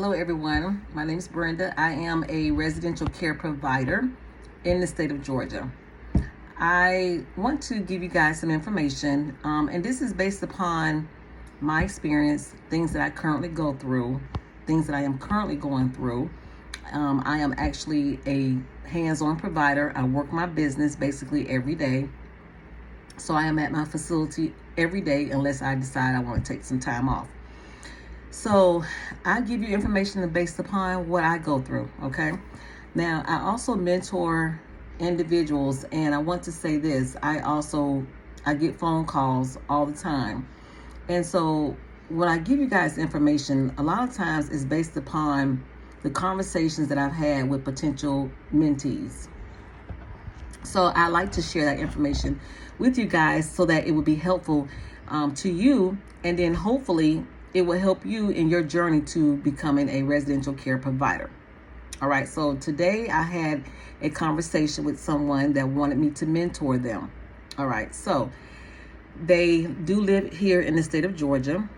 Hello everyone, my name is Brenda. I am a residential care provider in the state of Georgia. I want to give you guys some information, and this is based upon my experience, things that I currently go through, things that I am currently going through. I am actually a hands-on provider. I work my business basically every day. So I am at my facility every day unless I decide I want to take some time off. So I give you information based upon what I go through, okay? Now, I also mentor individuals, and I want to say this. I get phone calls all the time. And so when I give you guys information, a lot of times it's based upon the conversations that I've had with potential mentees. So I like to share that information with you guys so that it will be helpful to you, and then hopefully it will help you in your journey to becoming a residential care provider. All right, so today I had a conversation with someone that wanted me to mentor them. All right, so they do live here in the state of Georgia,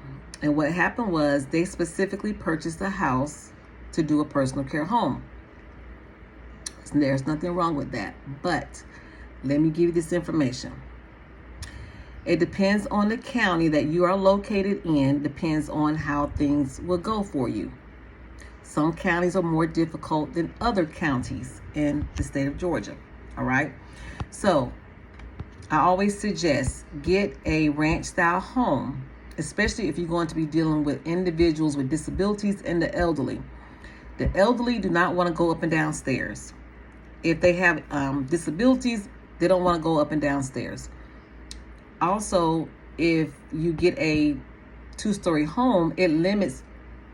and what happened was they specifically purchased a house to do a personal care home. There's nothing wrong with that, but let me give you this information. It depends on the county that you are located in, depends on how things will go for you. Some counties are more difficult than other counties in the state of Georgia. All right. So I always suggest get a ranch style home, especially if you're going to be dealing with individuals with disabilities and the elderly. The elderly do not want to go up and down stairs. If they have disabilities, they don't want to go up and down stairs. Also, if you get a 2-story home, it limits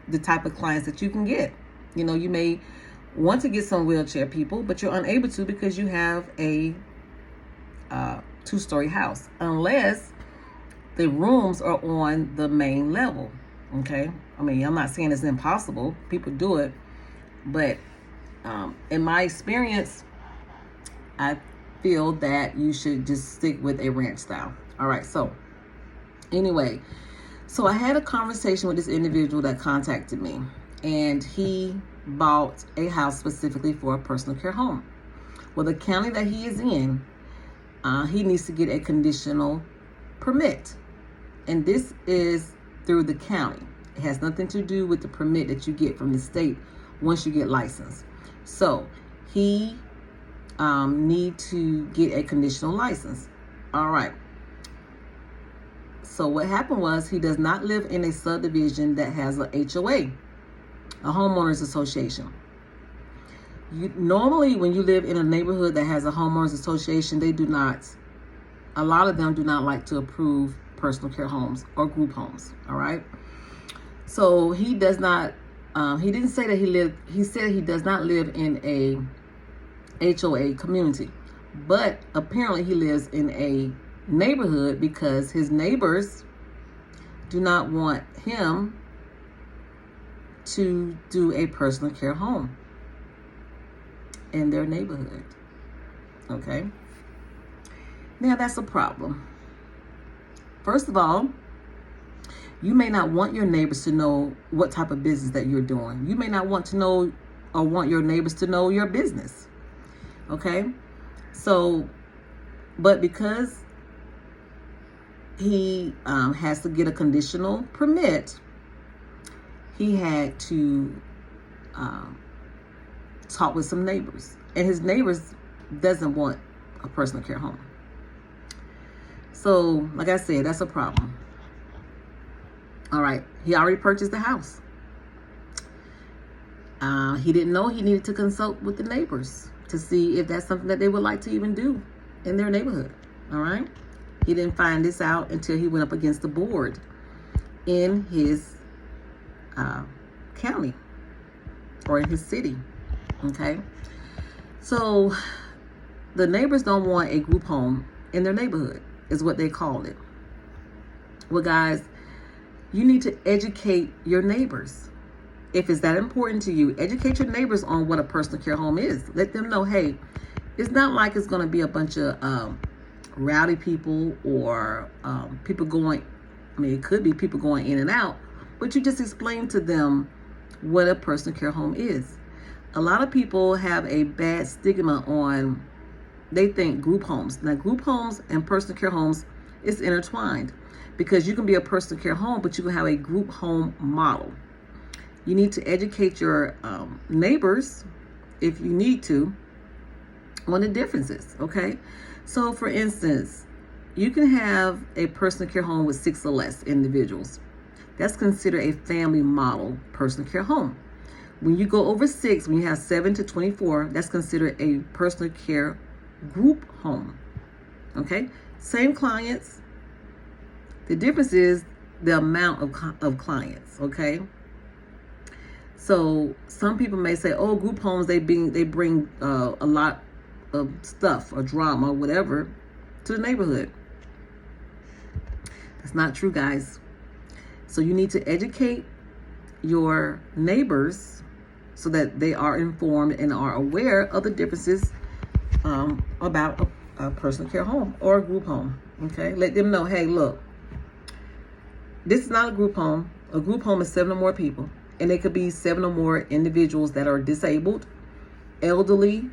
the type of clients that you can get. You know, you may want to get some wheelchair people, but you're unable to because you have a 2-story house, unless the rooms are on the main level. Okay. I mean, I'm not saying it's impossible. People do it. But in my experience, I feel that you should just stick with a ranch style. All right. So anyway, so I had a conversation with this individual that contacted me, and he bought a house specifically for a personal care home. Well, the county that he is in, he needs to get a conditional permit. And this is through the county. It has nothing to do with the permit that you get from the state once you get licensed. So he need to get a conditional license. All right. So what happened was he does not live in a subdivision that has a HOA, a homeowners association. Normally, when you live in a neighborhood that has a homeowners association, a lot of them do not like to approve personal care homes or group homes. All right. So he does not, he didn't say that he said he does not live in a HOA community, but apparently he lives in a neighborhood because his neighbors do not want him to do a personal care home in their neighborhood. Okay. Now that's a problem. First of all, you may not want your neighbors to know what type of business that you're doing. You may not want to know or want your neighbors to know your business. Okay. So, but because he has to get a conditional permit, he had to talk with some neighbors, and his neighbors doesn't want a personal care home. So, like I said, that's a problem. All right, he already purchased the house. He didn't know he needed to consult with the neighbors to see if that's something that they would like to even do in their neighborhood. All right. He didn't find this out until he went up against the board in his county or in his city. Okay. So the neighbors don't want a group home in their neighborhood, is what they call it. Well, guys, you need to educate your neighbors. If it's that important to you, educate your neighbors on what a personal care home is. Let them know, hey, it's not like it's going to be a bunch of rowdy people or people going, I mean, it could be people going in and out, but you just explain to them what a personal care home is. A lot of people have a bad stigma on, they think group homes. Now, group homes and personal care homes is intertwined, because you can be a personal care home, but you can have a group home model. You need to educate your neighbors, if you need to, on the differences, okay? So, for instance, you can have a personal care home with 6 or less individuals. That's considered a family model personal care home. When you go over 6, when you have 7 to 24, that's considered a personal care group home, okay? Same clients. The difference is the amount of clients, okay? So some people may say, oh, group homes, they bring a lot of stuff or drama or whatever to the neighborhood. That's not true, guys. So you need to educate your neighbors so that they are informed and are aware of the differences about a personal care home or a group home. Okay, let them know, hey, look, this is not a group home. A group home is 7 or more people, and it could be 7 or more individuals that are disabled, elderly.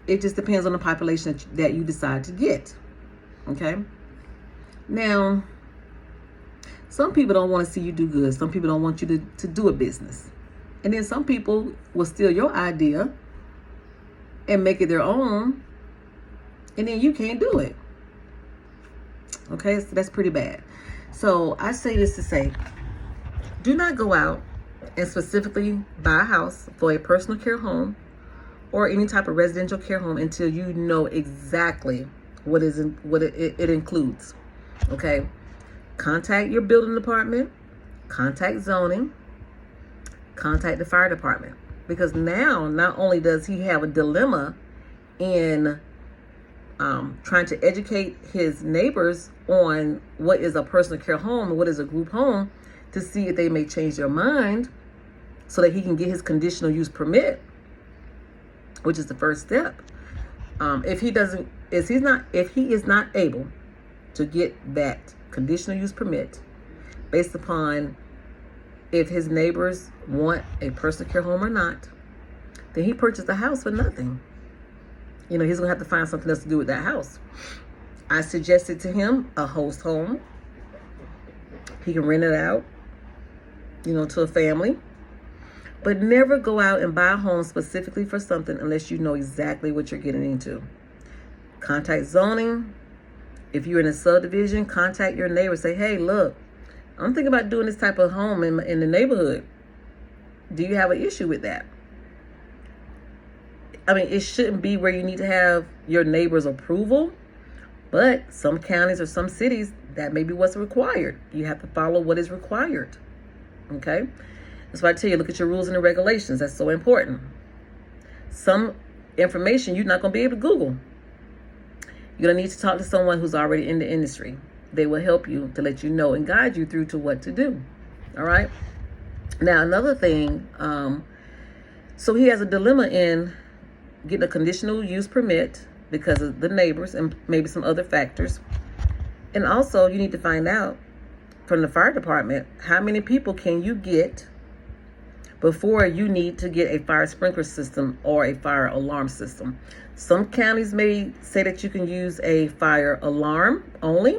It just depends on the population that you decide to get. Okay. Now, some people don't want to see you do good. Some people don't want you to do a business. And then some people will steal your idea and make it their own, and then you can't do it. Okay, so that's pretty bad. So I say this to say, do not go out and specifically buy a house for a personal care home or any type of residential care home until you know exactly what it includes. Okay, contact your building department, contact zoning, contact the fire department, because now not only does he have a dilemma in trying to educate his neighbors on what is a personal care home and what is a group home, to see if they may change their mind so that he can get his conditional use permit, which is the first step. If he is not able to get that conditional use permit based upon if his neighbors want a personal care home or not, then he purchased a house for nothing. You know, he's gonna have to find something else to do with that house. I suggested to him a host home. He can rent it out, you know, to a family. But never go out and buy a home specifically for something unless you know exactly what you're getting into. Contact zoning. If you're in a subdivision, contact your neighbor. Say, hey, look, I'm thinking about doing this type of home in the neighborhood. Do you have an issue with that? I mean, it shouldn't be where you need to have your neighbor's approval, but some counties or some cities, that may be what's required. You have to follow what is required. Okay? That's why I tell you, look at your rules and the regulations. That's so important. Some information you're not going to be able to Google. You're going to need to talk to someone who's already in the industry. They will help you to let you know and guide you through to what to do. All right? Now, another thing, so he has a dilemma in getting a conditional use permit because of the neighbors and maybe some other factors. And also, you need to find out from the fire department, how many people can you get before you need to get a fire sprinkler system or a fire alarm system. Some counties may say that you can use a fire alarm only.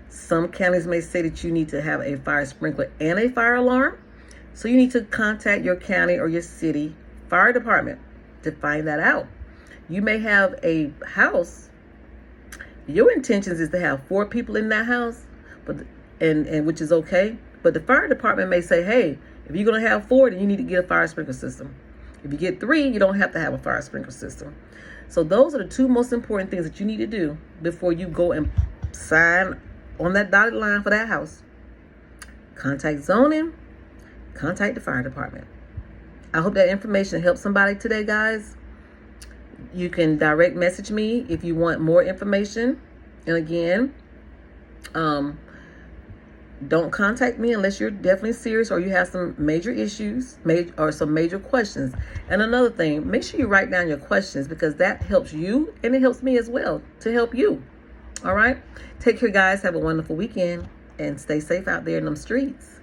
Some counties may say that you need to have a fire sprinkler and a fire alarm. So you need to contact your county or your city fire department to find that out. You may have a house. Your intentions is to have 4 people in that house, and which is okay. But the fire department may say, hey, if you're going to have 4, then you need to get a fire sprinkler system. If you get 3, you don't have to have a fire sprinkler system. So those are the 2 most important things that you need to do before you go and sign on that dotted line for that house. Contact zoning, contact the fire department. I hope that information helps somebody today, guys. You can direct message me if you want more information. And again, don't contact me unless you're definitely serious or you have some major issues or some major questions. And another thing, make sure you write down your questions, because that helps you and it helps me as well to help you. All right. Take care, guys. Have a wonderful weekend and stay safe out there in them streets.